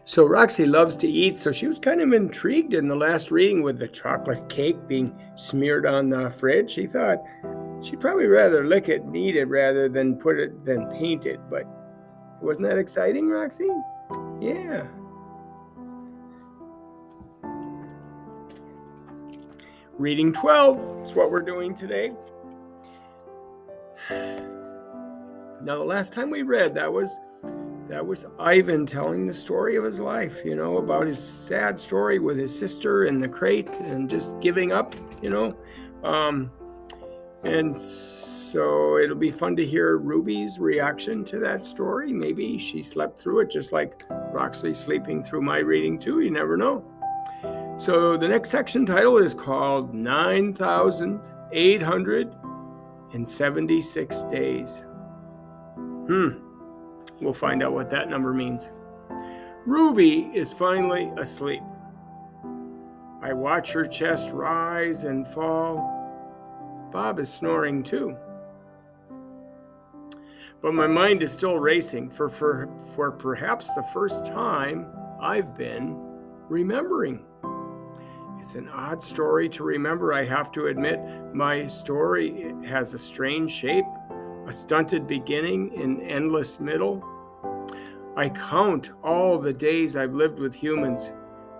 So Roxy loves to eat, so she was kind of intrigued in the last reading with the chocolate cake being smeared on the fridge. She thought she'd probably rather lick it and eat it rather than paint it. But wasn't that exciting, Roxy? Yeah. Reading 12 is what we're doing today. Now, the last time we read, that was Ivan telling the story of his life, about his sad story with his sister in the crate and just giving up, and so it'll be fun to hear Ruby's reaction to that story. Maybe she slept through it just like Roxley's sleeping through my reading too. You never know. So the next section title is called 9,876 Days. We'll find out what that number means. Ruby is finally asleep. I watch her chest rise and fall. Bob is snoring too. But my mind is still racing for perhaps the first time I've been remembering. It's an odd story to remember, I have to admit. My story has a strange shape, a stunted beginning, an endless middle. I count all the days I've lived with humans.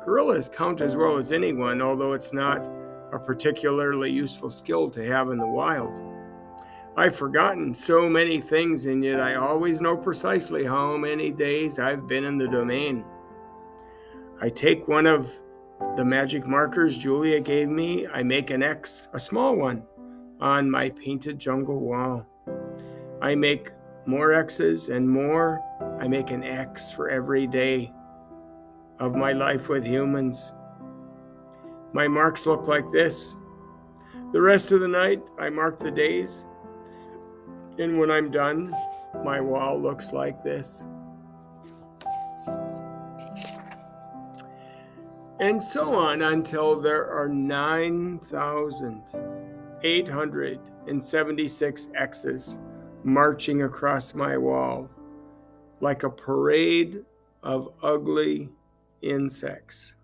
Gorillas count as well as anyone, although it's not a particularly useful skill to have in the wild. I've forgotten so many things, and yet I always know precisely how many days I've been in the domain. I take one of the magic markers Julia gave me. I make an X, a small one, on my painted jungle wall. I make more X's and more. I make an X for every day of my life with humans. My marks look like this. The rest of the night, I mark the days. And when I'm done, my wall looks like this. And so on until there are 9,876 X's marching across my wall like a parade of ugly insects.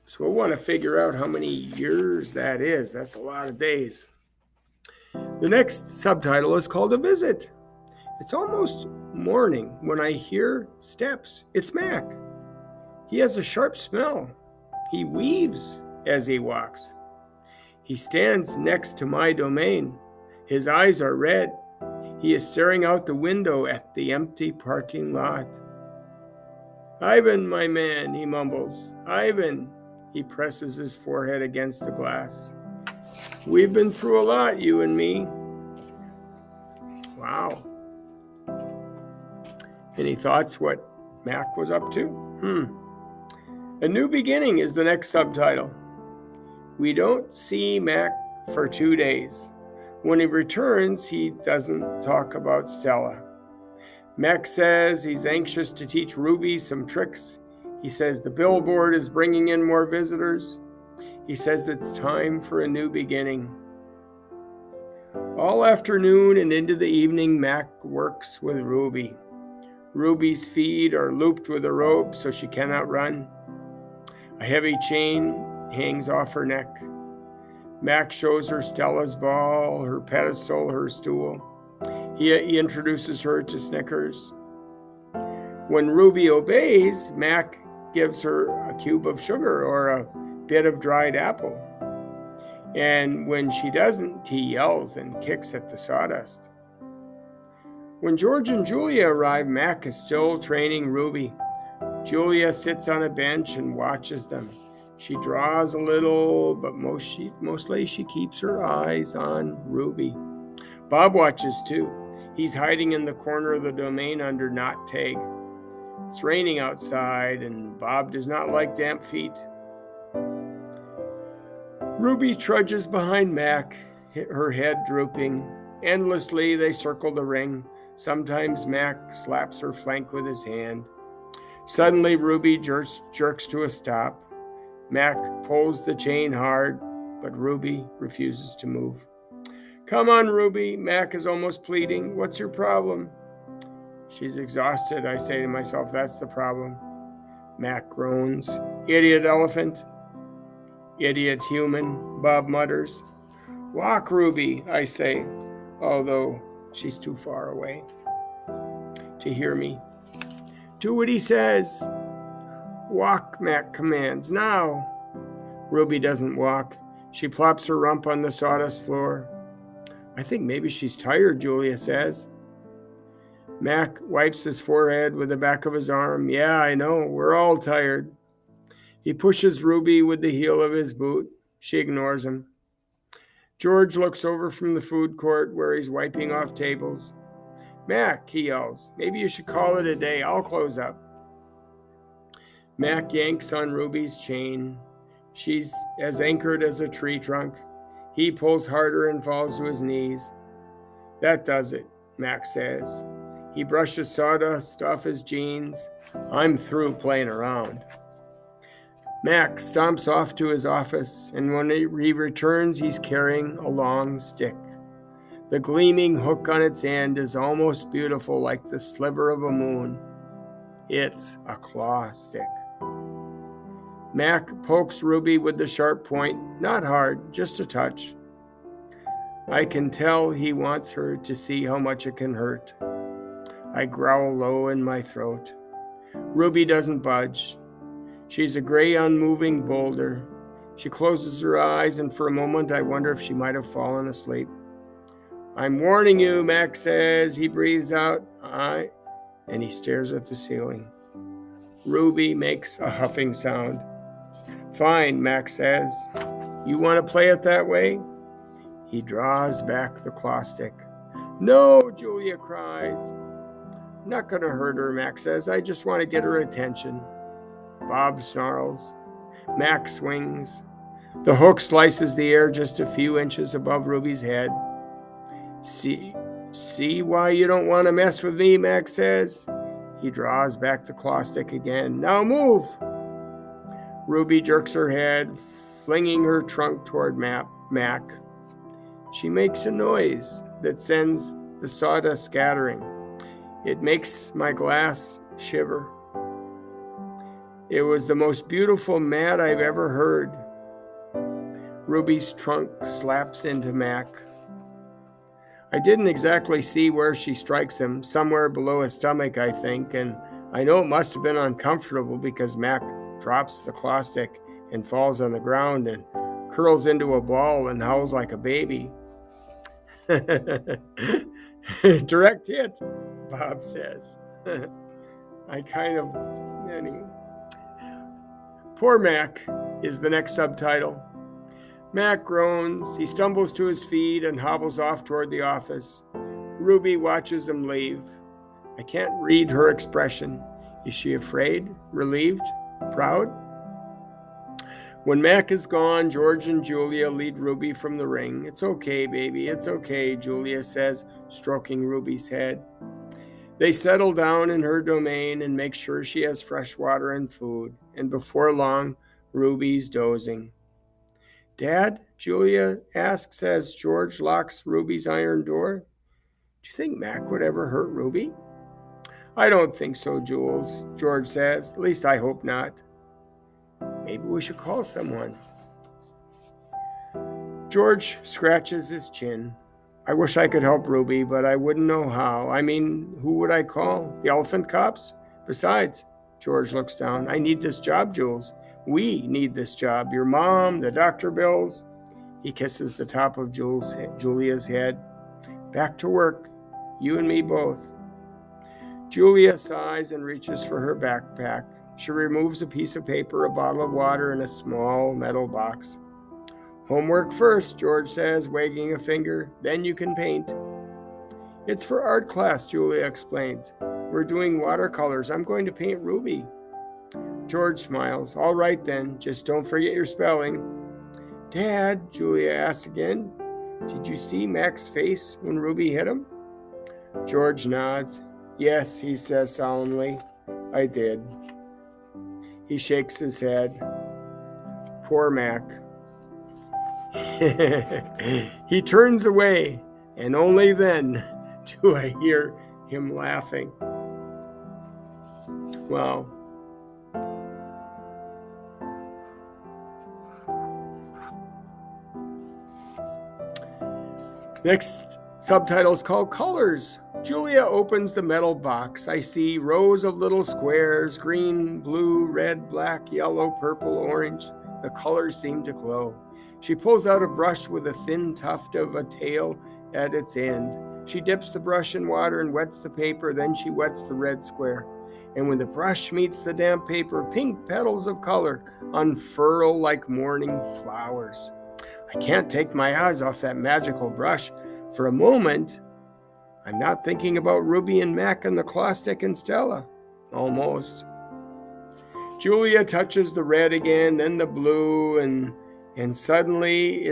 So we'll want to figure out how many years that is. That's a lot of days. The next subtitle is called A Visit. It's almost morning when I hear steps. It's Mac. He has a sharp smell. He weaves as he walks. He stands next to my domain. His eyes are red. He is staring out the window at the empty parking lot. Ivan, my man, he mumbles. Ivan. He presses his forehead against the glass. We've been through a lot, you and me. Wow. Any thoughts what Mac was up to? A New Beginning is the next subtitle. We don't see Mac for 2 days. When he returns, he doesn't talk about Stella. Mac says he's anxious to teach Ruby some tricks. He says the billboard is bringing in more visitors. He says it's time for a new beginning. All afternoon and into the evening, Mac works with Ruby. Ruby's feet are looped with a rope so she cannot run. A heavy chain hangs off her neck. Mac shows her Stella's ball, her pedestal, her stool. He introduces her to Snickers. When Ruby obeys, Mac gives her a cube of sugar or a bit of dried apple. And when she doesn't, he yells and kicks at the sawdust. When George and Julia arrive, Mac is still training Ruby. Julia sits on a bench and watches them. She draws a little, but mostly she keeps her eyes on Ruby. Bob watches too. He's hiding in the corner of the domain under knot tag. It's raining outside, and Bob does not like damp feet. Ruby trudges behind Mac, her head drooping. Endlessly, they circle the ring. Sometimes Mac slaps her flank with his hand. Suddenly, Ruby jerks to a stop. Mac pulls the chain hard, but Ruby refuses to move. Come on, Ruby, Mac is almost pleading. What's your problem? She's exhausted, I say to myself. That's the problem. Mac groans. Idiot elephant. Idiot human, Bob mutters. Walk, Ruby, I say, although she's too far away to hear me. Do what he says. Walk, Mac commands. Now. Ruby doesn't walk. She plops her rump on the sawdust floor. I think maybe she's tired, Julia says. Mac wipes his forehead with the back of his arm. Yeah, I know. We're all tired. He pushes Ruby with the heel of his boot. She ignores him. George looks over from the food court where he's wiping off tables. Mac, he yells, maybe you should call it a day. I'll close up. Mac yanks on Ruby's chain. She's as anchored as a tree trunk. He pulls harder and falls to his knees. That does it, Mac says. He brushes sawdust off his jeans. I'm through playing around. Mac stomps off to his office, and when he returns, he's carrying a long stick. The gleaming hook on its end is almost beautiful, like the sliver of a moon. It's a claw stick. Mac pokes Ruby with the sharp point, not hard, just a touch. I can tell he wants her to see how much it can hurt. I growl low in my throat. Ruby doesn't budge. She's a gray, unmoving boulder. She closes her eyes, and for a moment I wonder if she might have fallen asleep. I'm warning you, Mac says. He breathes out. And he stares at the ceiling. Ruby makes a huffing sound. Fine, Mac says. You want to play it that way? He draws back the claw stick. No, Julia cries. I'm not going to hurt her, Mac says. I just want to get her attention. Bob snarls. Mac swings. The hook slices the air just a few inches above Ruby's head. See why you don't want to mess with me, Mac says. He draws back the claw stick again. Now move. Ruby jerks her head, flinging her trunk toward Mac. She makes a noise that sends the sawdust scattering. It makes my glass shiver. It was the most beautiful mat I've ever heard. Ruby's trunk slaps into Mac. I didn't exactly see where she strikes him, somewhere below his stomach, I think, and I know it must have been uncomfortable because Mac drops the claw stick and falls on the ground and curls into a ball and howls like a baby. Direct hit, Bob says. Anyway. Poor Mac is the next subtitle. Mac groans. He stumbles to his feet and hobbles off toward the office. Ruby watches him leave. I can't read her expression. Is she afraid? Relieved? Proud? When Mac is gone, George and Julia lead Ruby from the ring. It's okay, baby. It's okay, Julia says, stroking Ruby's head. They settle down in her domain and make sure she has fresh water and food. And before long, Ruby's dozing. Dad, Julia asks as George locks Ruby's iron door. Do you think Mac would ever hurt Ruby? I don't think so, Jules, George says. At least I hope not. Maybe we should call someone. George scratches his chin. I wish I could help Ruby, but I wouldn't know how. I mean, who would I call? The elephant cops? Besides, George looks down. I need this job, Jules. We need this job. Your mom, the doctor bills. He kisses the top of Julia's head. Back to work. You and me both. Julia sighs and reaches for her backpack. She removes a piece of paper, a bottle of water, and a small metal box. Homework first, George says, wagging a finger. Then you can paint. It's for art class, Julia explains. We're doing watercolors. I'm going to paint Ruby. George smiles. All right then, just don't forget your spelling. Dad, Julia asks again, did you see Mac's face when Ruby hit him? George nods. Yes, he says solemnly. I did. He shakes his head. Poor Mac. He turns away, and only then do I hear him laughing. Wow. Next subtitle is called Colors. Julia opens the metal box. I see rows of little squares, green, blue, red, black, yellow, purple, orange. The colors seem to glow. She pulls out a brush with a thin tuft of a tail at its end. She dips the brush in water and wets the paper. Then she wets the red square. And when the brush meets the damp paper, pink petals of color unfurl like morning flowers. I can't take my eyes off that magical brush. For a moment, I'm not thinking about Ruby and Mac and the claw stick and Stella. Almost. Julia touches the red again, then the blue, and suddenly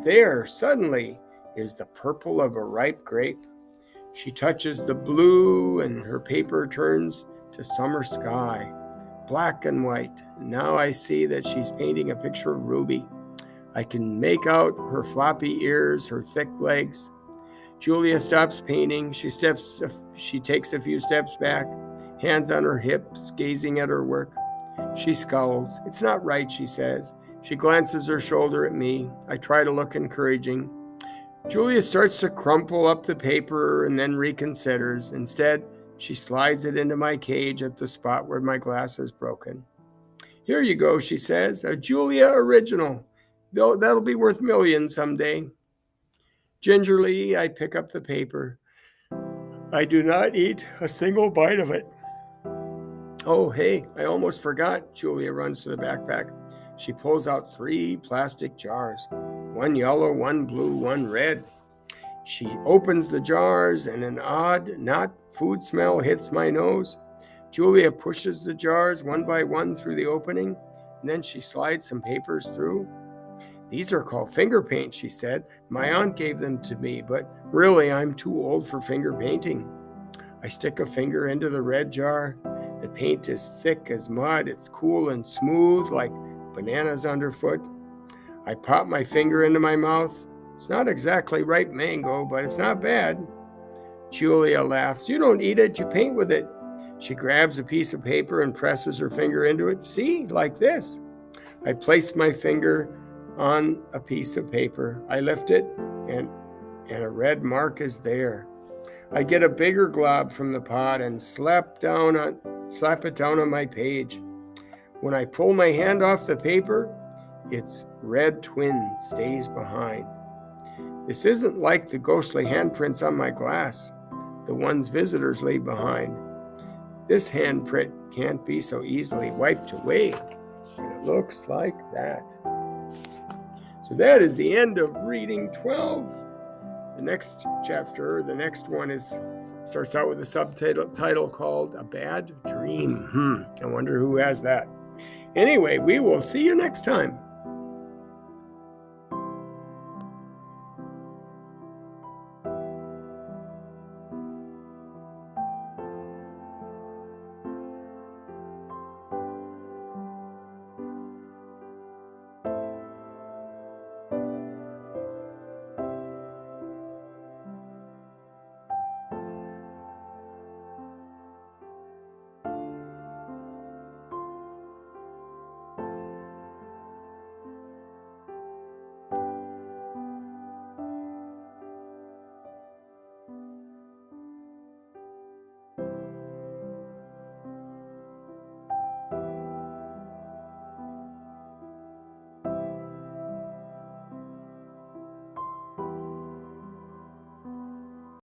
there suddenly is the purple of a ripe grape. She touches the blue, and her paper turns to summer sky. Black and white. Now I see that she's painting a picture of Ruby. I can make out her floppy ears, her thick legs. Julia stops painting. She takes a few steps back, hands on her hips, gazing at her work. She scowls. It's not right, she says. She glances her shoulder at me. I try to look encouraging. Julia starts to crumple up the paper and then reconsiders. Instead, she slides it into my cage at the spot where my glass is broken. Here you go, she says, a Julia original. That'll be worth millions someday. Gingerly, I pick up the paper. I do not eat a single bite of it. Oh, hey, I almost forgot. Julia runs to the backpack. She pulls out 3 plastic jars. One yellow, one blue, one red. She opens the jars and an odd, not food smell hits my nose. Julia pushes the jars one by one through the opening, and then she slides some papers through. These are called finger paint, she said. My aunt gave them to me, but really I'm too old for finger painting. I stick a finger into the red jar. The paint is thick as mud. It's cool and smooth like bananas underfoot. I pop my finger into my mouth. It's not exactly ripe mango, but it's not bad. Julia laughs. You don't eat it, you paint with it. She grabs a piece of paper and presses her finger into it. See, like this. I place my finger on a piece of paper. I lift it, and a red mark is there. I get a bigger glob from the pot and slap it down on my page. When I pull my hand off the paper, its red twin stays behind. This isn't like the ghostly handprints on my glass, the ones visitors leave behind. This handprint can't be so easily wiped away. And it looks like that. So that is the end of reading 12. The next chapter, the next one starts out with a subtitle called A Bad Dream. I wonder who has that. Anyway, we will see you next time.